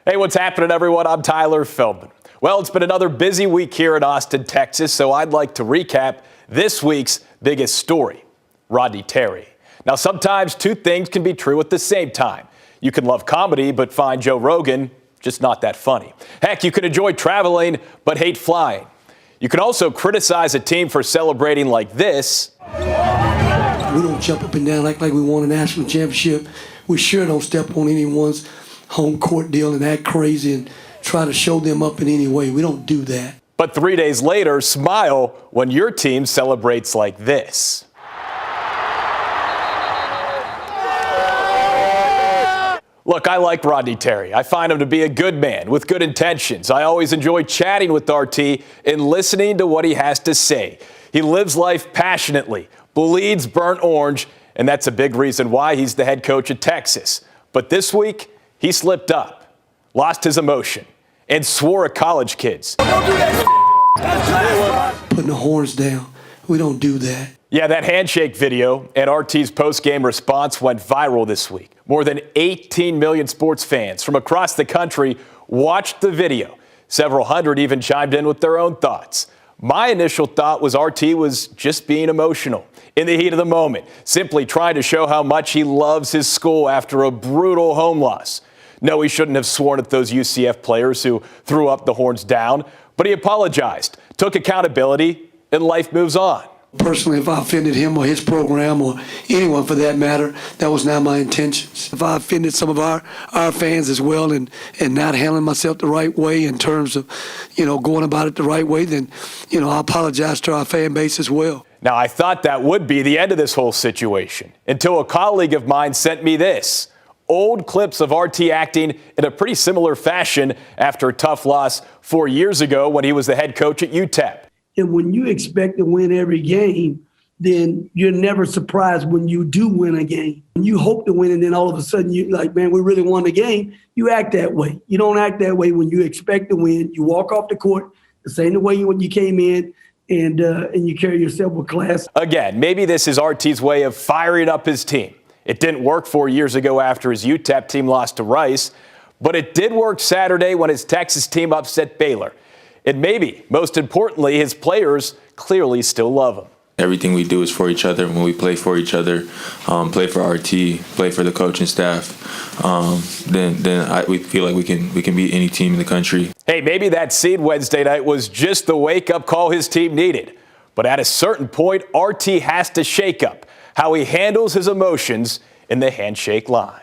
Hey, what's happening, everyone? I'm Tyler Feldman. Well, it's been another busy week here in Austin, Texas, so I'd like to recap this week's biggest story, Rodney Terry. Now, sometimes two things can be true at the same time. You can love comedy, but find Joe Rogan just not that funny. Heck, you can enjoy traveling, but hate flying. You can also criticize a team for celebrating like this. We don't jump up and down like we won a national championship. We sure don't step on anyone's home court deal and act crazy and try to show them up in any way. We don't do that. But 3 days later, smile when your team celebrates like this. Look, I like Rodney Terry. I find him to be a good man with good intentions. I always enjoy chatting with RT and listening to what he has to say. He lives life passionately, bleeds burnt orange, and that's a big reason why he's the head coach at Texas. But this week, he slipped up, lost his emotion, and swore at college kids. Putting the horns down. We don't do that. Yeah, that handshake video and RT's post-game response went viral this week. More than 18 million sports fans from across the country watched the video. Several hundred even chimed in with their own thoughts. My initial thought was RT was just being emotional in the heat of the moment, simply trying to show how much he loves his school after a brutal home loss. No, he shouldn't have sworn at those UCF players who threw up the horns down, but he apologized, took accountability, and life moves on. Personally, if I offended him or his program or anyone for that matter, that was not my intentions. If I offended some of our fans as well and not handling myself the right way in terms of, going about it the right way, then, I apologize to our fan base as well. Now, I thought that would be the end of this whole situation until a colleague of mine sent me this. Old clips of RT acting in a pretty similar fashion after a tough loss 4 years ago when he was the head coach at UTEP. And when you expect to win every game, then you're never surprised when you do win a game. When you hope to win and then all of a sudden you're like, man, we really won the game, you act that way. You don't act that way when you expect to win. You walk off the court the same way when you came in and you carry yourself with class. Again, maybe this is RT's way of firing up his team. It didn't work 4 years ago after his UTEP team lost to Rice, but it did work Saturday when his Texas team upset Baylor. And maybe, most importantly, his players clearly still love him. Everything we do is for each other. When we play for each other, play for RT, play for the coaching staff, then we feel like we can beat any team in the country. Hey, maybe that scene Wednesday night was just the wake-up call his team needed. But at a certain point, RT has to shake up how he handles his emotions in the handshake line.